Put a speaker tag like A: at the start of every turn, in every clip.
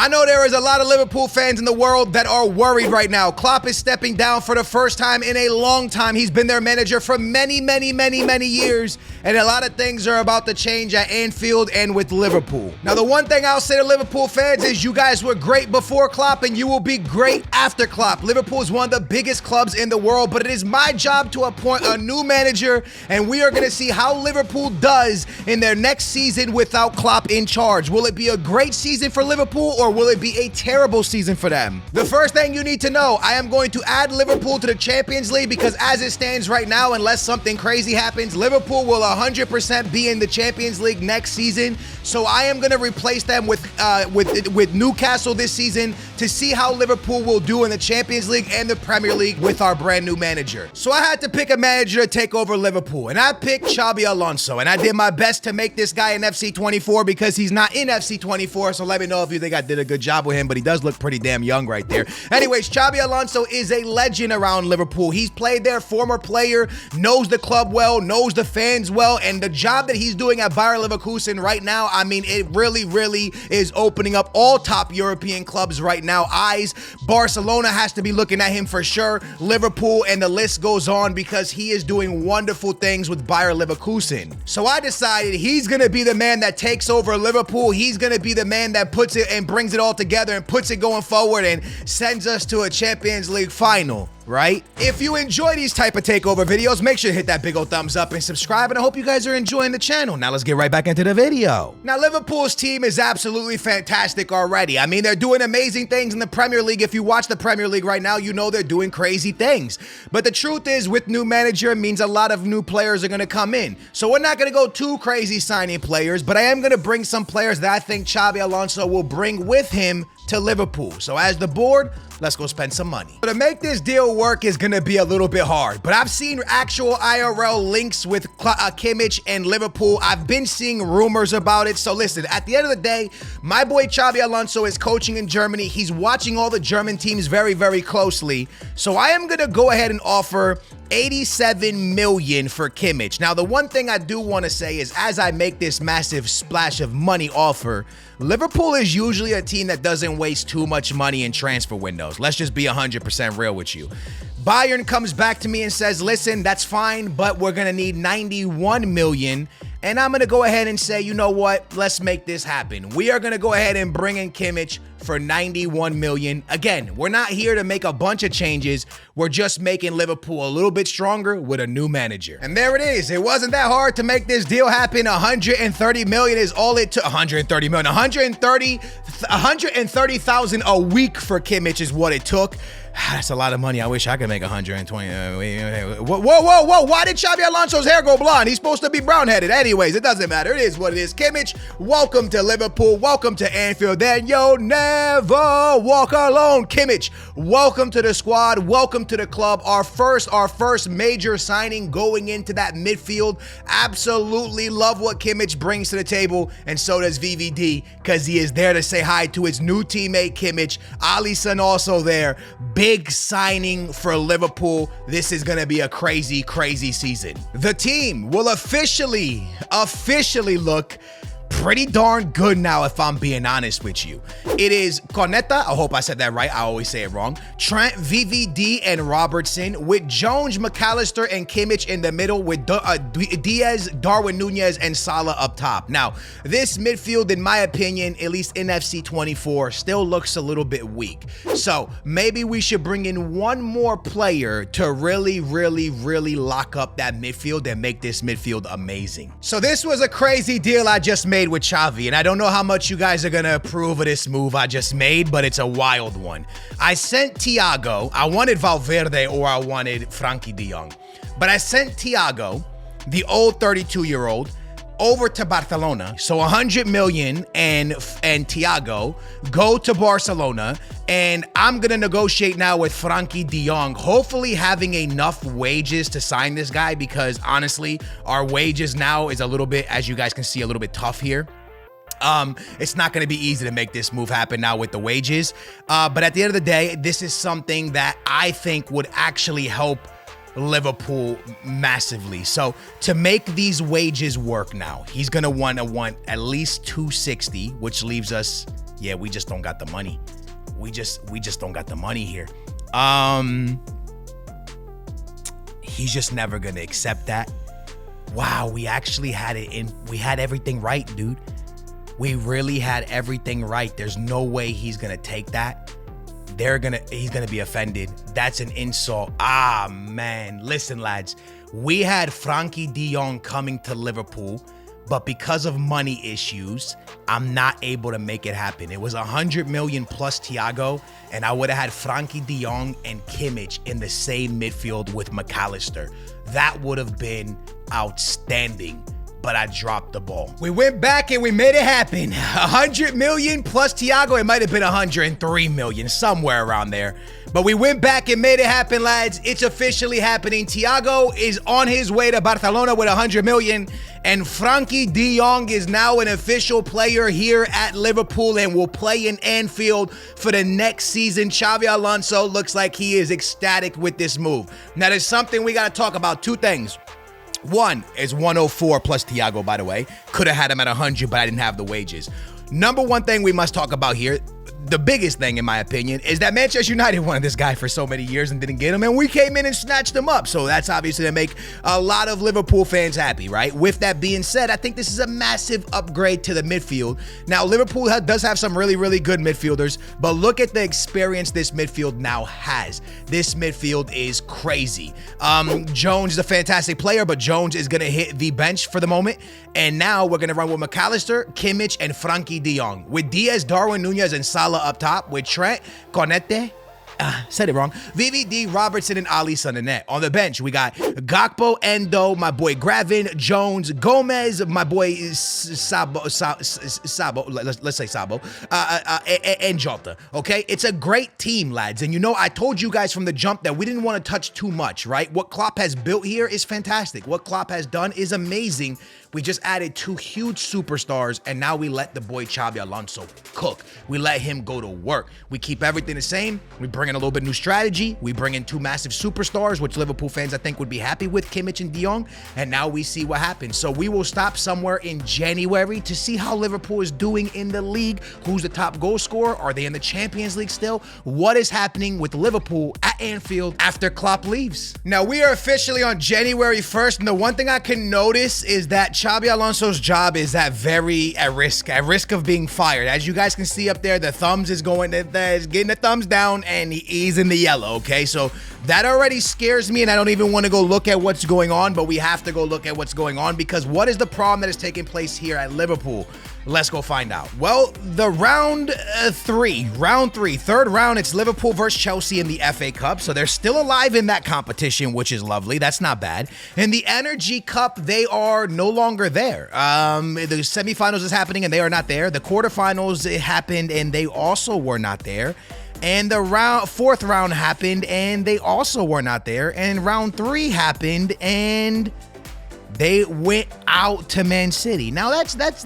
A: I know there is a lot of Liverpool fans in the world that are worried right now. Klopp is stepping down for the first time in a long time. He's been their manager for many years, and a lot of things are about to change at Anfield and with Liverpool. Now, the one thing I'll say to Liverpool fans is you guys were great before Klopp, and you will be great after Klopp. Liverpool is one of the biggest clubs in the world, but it is my job to appoint a new manager, and we are going to see how Liverpool does in their next season without Klopp in charge. Will it be a great season for Liverpool, or will it be a terrible season for them? The first thing you need to know, I am going to add Liverpool to the Champions League because as it stands right now, unless something crazy happens, Liverpool will 100% be in the Champions League next season. So I am going to replace them with Newcastle this season to see how Liverpool will do in the Champions League and the Premier League with our brand new manager. So I had to pick a manager to take over Liverpool, and I picked Xabi Alonso, and I did my best to make this guy an FC24 because he's not in FC24, so let me know if you think I did a good job with him, but he does look pretty damn young right there. Anyways, Xabi Alonso is a legend around Liverpool. He's played there, former player, knows the club well, knows the fans well, and the job that he's doing at Bayer Leverkusen right now, I mean, it really is opening up all top European clubs right now. Eyes, Barcelona has to be looking at him for sure, Liverpool, and the list goes on because he is doing wonderful things with Bayer Leverkusen. So I decided he's going to be the man that takes over Liverpool. He's going to be the man that puts it and brings it all together and puts it going forward and sends us to a Champions League final. Right? If you enjoy these type of takeover videos, make sure to hit that big old thumbs up and subscribe, and I hope you guys are enjoying the channel. Now let's get right back into the video. Now, Liverpool's team is absolutely fantastic already. I mean, they're doing amazing things in the Premier League. If you watch the Premier League right now, you know they're doing crazy things. But the truth is, with new manager, it means a lot of new players are going to come in. So we're not going to go too crazy signing players, but I am going to bring some players that I think Xabi Alonso will bring with him to Liverpool. So as the board, let's go spend some money. So to make this deal work is gonna be a little bit hard, but I've seen actual IRL links with Kimmich and Liverpool. I've been seeing rumors about it. So listen, at the end of the day, my boy Xabi Alonso is coaching in Germany. He's watching all the German teams very closely. So I am gonna go ahead and offer 87 million for Kimmich. Now, the one thing I do want to say is as I make this massive splash of money offer, Liverpool is usually a team that doesn't waste too much money in transfer windows. Let's just be 100% real with you. Bayern comes back to me and says, listen, that's fine, but we're going to need 91 million. And I'm going to go ahead and say, you know what? Let's make this happen. We are going to go ahead and bring in Kimmich for 91 million. Again, we're not here to make a bunch of changes. We're just making Liverpool a little bit stronger with a new manager. And there it is. It wasn't that hard to make this deal happen. 130 million is all it took. 130 million. 130,000 a week for Kimmich is what it took. That's a lot of money. I wish I could make 120. Whoa. Why did Xabi Alonso's hair go blonde? He's supposed to be brown-headed. Anyways, it doesn't matter. It is what it is. Kimmich, welcome to Liverpool. Welcome to Anfield. And you'll never walk alone. Kimmich, welcome to the squad. Welcome to the club. Our first major signing going into that midfield. Absolutely love what Kimmich brings to the table. And so does VVD, because he is there to say hi to his new teammate, Kimmich. Alisson also there. Big signing for Liverpool. This is going to be a crazy season. The team will officially look pretty darn good now, if I'm being honest with you. It is Corneta, I hope I said that right, I always say it wrong, Trent, VVD, and Robertson, with Jones, McAllister, and Kimmich in the middle, with Diaz, Darwin Nunez, and Salah up top. Now, this midfield, in my opinion, at least in FC24, still looks a little bit weak. So, maybe we should bring in one more player to really lock up that midfield and make this midfield amazing. So, this was a crazy deal I just made with Xavi, and I don't know how much you guys are gonna approve of this move I just made, but it's a wild one. I sent Thiago. I wanted Valverde or I wanted Frankie de Jong, but I sent Thiago, the old 32-year-old, over to Barcelona. So 100 million and Thiago go to Barcelona, and I'm gonna negotiate now with Frankie de Jong, hopefully having enough wages to sign this guy, because honestly, our wages now is a little bit, as you guys can see, a little bit tough here. It's not going to be easy to make this move happen now with the wages. But at the end of the day, this is something that I think would actually help Liverpool massively. So to make these wages work now, he's going to want at least 260, which leaves us, yeah, we just don't got the money. We just don't got the money here. He's just never gonna accept that. Wow, we actually had it in. We had everything right, dude. We really had everything right. There's no way he's gonna take that. He's gonna be offended. That's an insult. Ah, man. Listen, lads, we had Frankie de Jong coming to Liverpool, but because of money issues, I'm not able to make it happen. It was 100 million plus Thiago, and I would have had Frankie de Jong and Kimmich in the same midfield with McAllister. That would have been outstanding, but I dropped the ball. We went back and we made it happen. 100 million plus Thiago. It might have been 103 million, somewhere around there. But we went back and made it happen, lads. It's officially happening. Thiago is on his way to Barcelona with 100 million. And Frankie de Jong is now an official player here at Liverpool and will play in Anfield for the next season. Xabi Alonso looks like he is ecstatic with this move. Now, there's something we got to talk about. Two things. One is 104 plus Thiago, by the way. Could have had him at 100, but I didn't have the wages. Number one thing we must talk about here, the biggest thing in my opinion, is that Manchester United wanted this guy for so many years and didn't get him, and we came in and snatched him up. So that's obviously to make a lot of Liverpool fans happy, right? With that being said, I think this is a massive upgrade to the midfield. Now, Liverpool does have some really, really good midfielders, but look at the experience this midfield now has. This midfield is crazy. Jones is a fantastic player, but Jones is going to hit the bench for the moment. And now we're going to run with McAllister, Kimmich, and Frankie de Jong. With Diaz, Darwin Nunez, and Salah up top. With Trent, Cornette, said it wrong, VVD, Robertson, and Alisson in net. On the bench, we got Gakpo, Endo, my boy Gravin, Jones, Gomez, my boy Sabo, let's say Sabo, and Jota. Okay, it's a great team, lads. And you know, I told you guys from the jump that we didn't want to touch too much, right? What Klopp has built here is fantastic. What Klopp has done is amazing. We just added two huge superstars, and now we let the boy Xabi Alonso cook. We let him go to work. We keep everything the same. We bring in a little bit new strategy. We bring in two massive superstars, which Liverpool fans, I think, would be happy with, Kimmich and de Jong, and now we see what happens. So we will stop somewhere in January to see how Liverpool is doing in the league. Who's the top goal scorer? Are they in the Champions League still? What is happening with Liverpool at Anfield after Klopp leaves? Now, we are officially on January 1st, and the one thing I can notice is that Xabi Alonso's job is at risk of being fired. As you guys can see up there, the thumbs is getting the thumbs down, and he's in the yellow, okay? So that already scares me, and I don't even want to go look at what's going on, but we have to go look at what's going on, because what is the problem that is taking place here at Liverpool? Let's go find out. Well, the round three, third round, it's Liverpool versus Chelsea in the FA Cup. So they're still alive in that competition, which is lovely. That's not bad. In the Energy Cup, they are no longer there. The semifinals is happening and they are not there. The quarterfinals, it happened and they also were not there. And the fourth round happened and they also were not there. And round 3 happened and they went out to Man City. Now that's not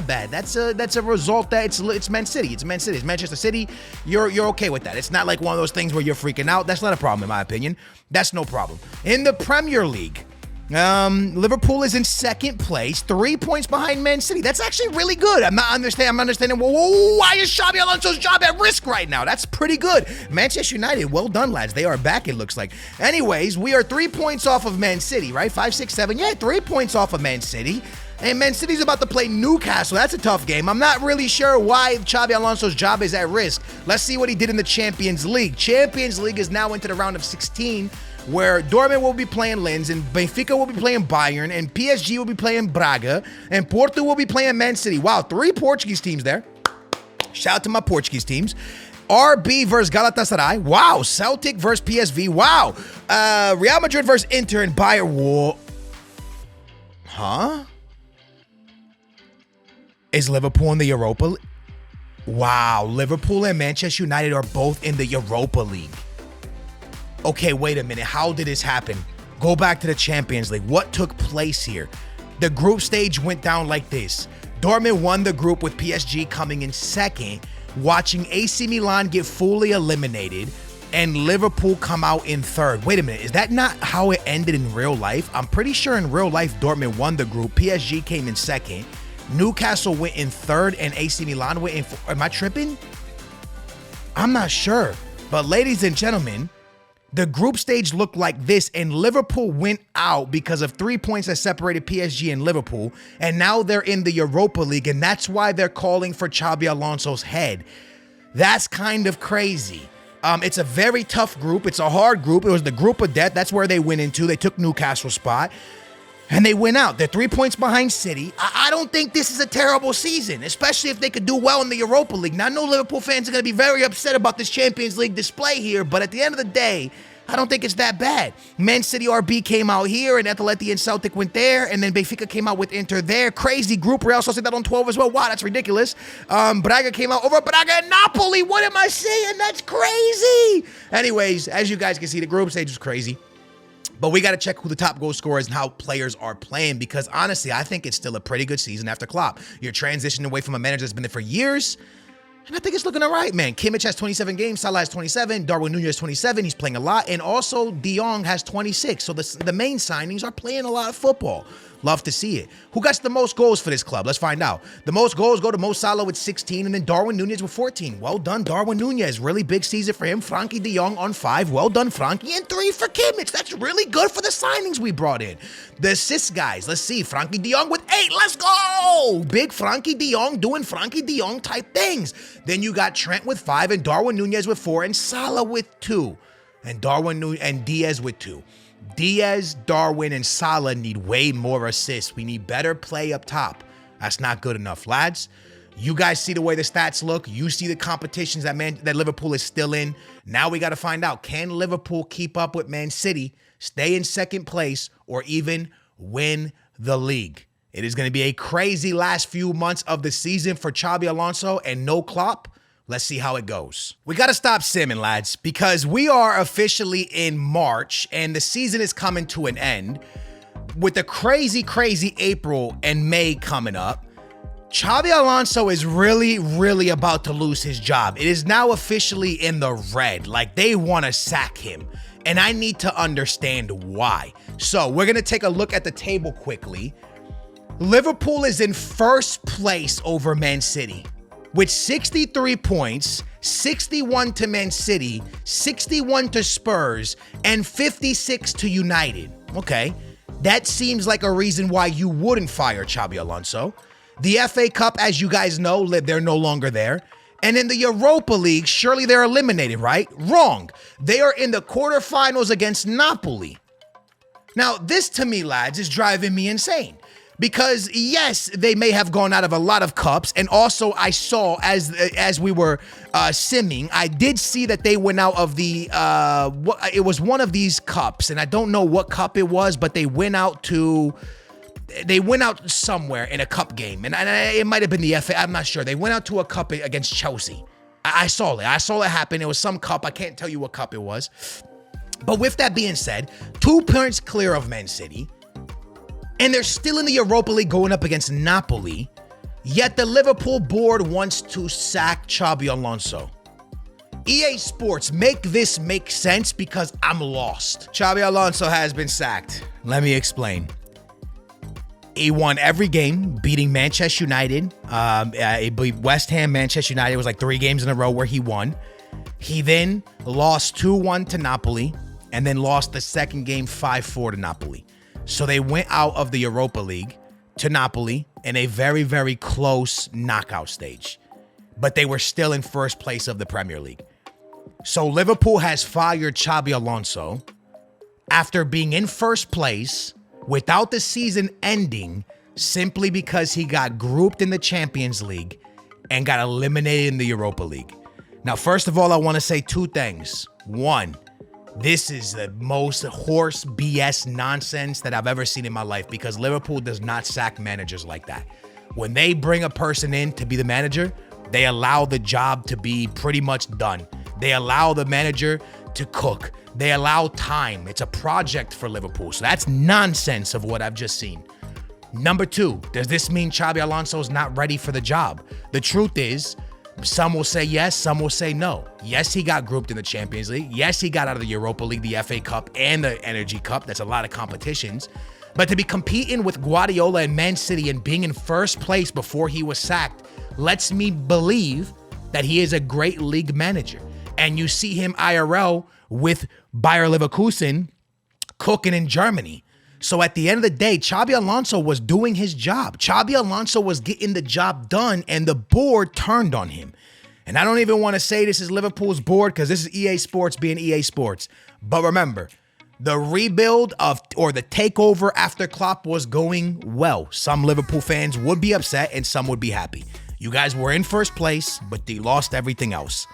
A: bad. That's a result that it's Man City. It's Man City. It's Manchester City. You're okay with that. It's not like one of those things where you're freaking out. That's not a problem in my opinion. That's no problem. In the Premier League, Liverpool is in second place, 3 points behind Man City. That's actually really good. I'm understanding. Whoa, why is Xabi Alonso's job at risk right now? That's pretty good. Manchester United, well done, lads. They are back, it looks like. Anyways, we are 3 points off of Man City, right? 5, 6, 7. Yeah, 3 points off of Man City. And Man City's about to play Newcastle. That's a tough game. I'm not really sure why Xabi Alonso's job is at risk. Let's see what he did in the Champions League. Champions League is now into the round of 16, where Dortmund will be playing Linz, and Benfica will be playing Bayern, and PSG will be playing Braga, and Porto will be playing Man City. Wow, 3 Portuguese teams there. Shout out to my Portuguese teams. RB versus Galatasaray. Wow. Celtic versus PSV. Wow. Real Madrid versus Inter and Bayern. Whoa. Huh? Is Liverpool in the Europa League? Wow. Liverpool and Manchester United are both in the Europa League. Okay, wait a minute. How did this happen? Go back to the Champions League. What took place here? The group stage went down like this. Dortmund won the group with PSG coming in second, watching AC Milan get fully eliminated, and Liverpool come out in third. Wait a minute. Is that not how it ended in real life? I'm pretty sure in real life, Dortmund won the group. PSG came in second. Newcastle went in third and AC Milan went in fourth. Am I tripping? I'm not sure. But ladies and gentlemen, the group stage looked like this, and Liverpool went out because of 3 points that separated PSG and Liverpool, and now they're in the Europa League, and that's why they're calling for Xabi Alonso's head. That's kind of crazy. It's a very tough group. It's a hard group. It was the group of death. That's where they went into. They took Newcastle's spot, and they went out. They're 3 points behind City. I don't think this is a terrible season, especially if they could do well in the Europa League. Now, I know Liverpool fans are going to be very upset about this Champions League display here, but at the end of the day, I don't think it's that bad. Man City RB came out here, and Atleti and Celtic went there, and then Benfica came out with Inter there. Crazy group. Real Sociedad on 12 as well. Wow, that's ridiculous. Braga came out over Braga and Napoli. What am I saying? That's crazy. Anyways, as you guys can see, the group stage was crazy. But we got to check who the top goal scorer is and how players are playing, because honestly, I think it's still a pretty good season after Klopp. You're transitioning away from a manager that's been there for years, and I think it's looking all right, man. Kimmich has 27 games, Salah has 27, Darwin Núñez 27, he's playing a lot, and also De Jong has 26. So the main signings are playing a lot of football. Love to see it. Who gets the most goals for this club? Let's find out. The most goals go to Mo Salah with 16, and then Darwin Núñez with 14. Well done, Darwin Núñez. Really big season for him. Frankie De Jong on 5. Well done, Frankie. And 3 for Kimmich. That's really good for the signings we brought in. The assist guys, let's see. Frankie De Jong with 8. Let's go! Big Frankie De Jong doing Frankie De Jong type things. Then you got Trent with 5, and Darwin Núñez with 4, and Salah with 2. And Diaz with 2. Diaz, Darwin, and Salah need way more assists. We need better play up top. That's not good enough, lads. You guys see the way the stats look. You see the competitions that Liverpool is still in. Now we got to find out, can Liverpool keep up with Man City, stay in second place, or even win the league? It is going to be a crazy last few months of the season for Xabi Alonso and no Klopp. Let's see how it goes. We got to stop simming, lads, because we are officially in March and the season is coming to an end. With the crazy, crazy April and May coming up, Xabi Alonso is really, really about to lose his job. It is now officially in the red. Like, they want to sack him. And I need to understand why. So we're going to take a look at the table quickly. Liverpool is in first place over Man City with 63 points, 61 to Man City, 61 to Spurs, and 56 to United. Okay, that seems like a reason why you wouldn't fire Xabi Alonso. The FA Cup, as you guys know, they're no longer there. And in the Europa League, surely they're eliminated, right? Wrong. They are in the quarterfinals against Napoli. Now, this to me, lads, is driving me insane. Because, yes, they may have gone out of a lot of cups. And also, I saw, as we were simming, I did see that they went out of the, it was one of these cups. And I don't know what cup it was, but they went out somewhere in a cup game. And it might have been the FA. I'm not sure. They went out to a cup against Chelsea. I saw it. I saw it happen. It was some cup. I can't tell you what cup it was. But with that being said, 2 points clear of Man City. And they're still in the Europa League going up against Napoli. Yet the Liverpool board wants to sack Xabi Alonso. EA Sports, make this make sense because I'm lost. Xabi Alonso has been sacked. Let me explain. He won every game, beating Manchester United. I believe West Ham, Manchester United was like 3 games in a row where he won. He then lost 2-1 to Napoli and then lost the second game 5-4 to Napoli. So they went out of the Europa League to Napoli in a very, very close knockout stage. But they were still in first place of the Premier League. So Liverpool has fired Xabi Alonso after being in first place without the season ending simply because he got grouped in the Champions League and got eliminated in the Europa League. Now, first of all, I want to say 2 things. 1, this is the most horse BS nonsense that I've ever seen in my life because Liverpool does not sack managers like that. When they bring a person in to be the manager, they allow the job to be pretty much done. They allow the manager to cook. They allow time. It's a project for Liverpool. So that's nonsense of what I've just seen. Number 2, does this mean Xabi Alonso is not ready for the job? The truth is, some will say yes, some will say no. Yes, he got grouped in the Champions League. Yes, he got out of the Europa League, the FA Cup, and the Energy Cup. That's a lot of competitions. But to be competing with Guardiola and Man City and being in first place before he was sacked lets me believe that he is a great league manager. And you see him IRL with Bayer Leverkusen cooking in Germany. So at the end of the day, Xabi Alonso was doing his job. Xabi Alonso was getting the job done, and the board turned on him. And I don't even want to say this is Liverpool's board because this is EA Sports being EA Sports. But remember, the rebuild or the takeover after Klopp was going well. Some Liverpool fans would be upset and some would be happy. You guys were in first place, but they lost everything else.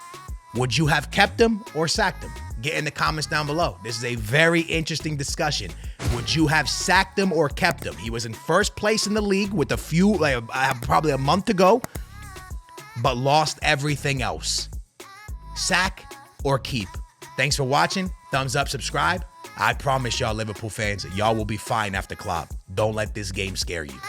A: Would you have kept him or sacked him? Get in the comments down below. This is a very interesting discussion. Would you have sacked him or kept him? He was in first place in the league with probably a month to go, but lost everything else. Sack or keep? Thanks for watching. Thumbs up, subscribe. I promise y'all Liverpool fans, y'all will be fine after Klopp. Don't let this game scare you.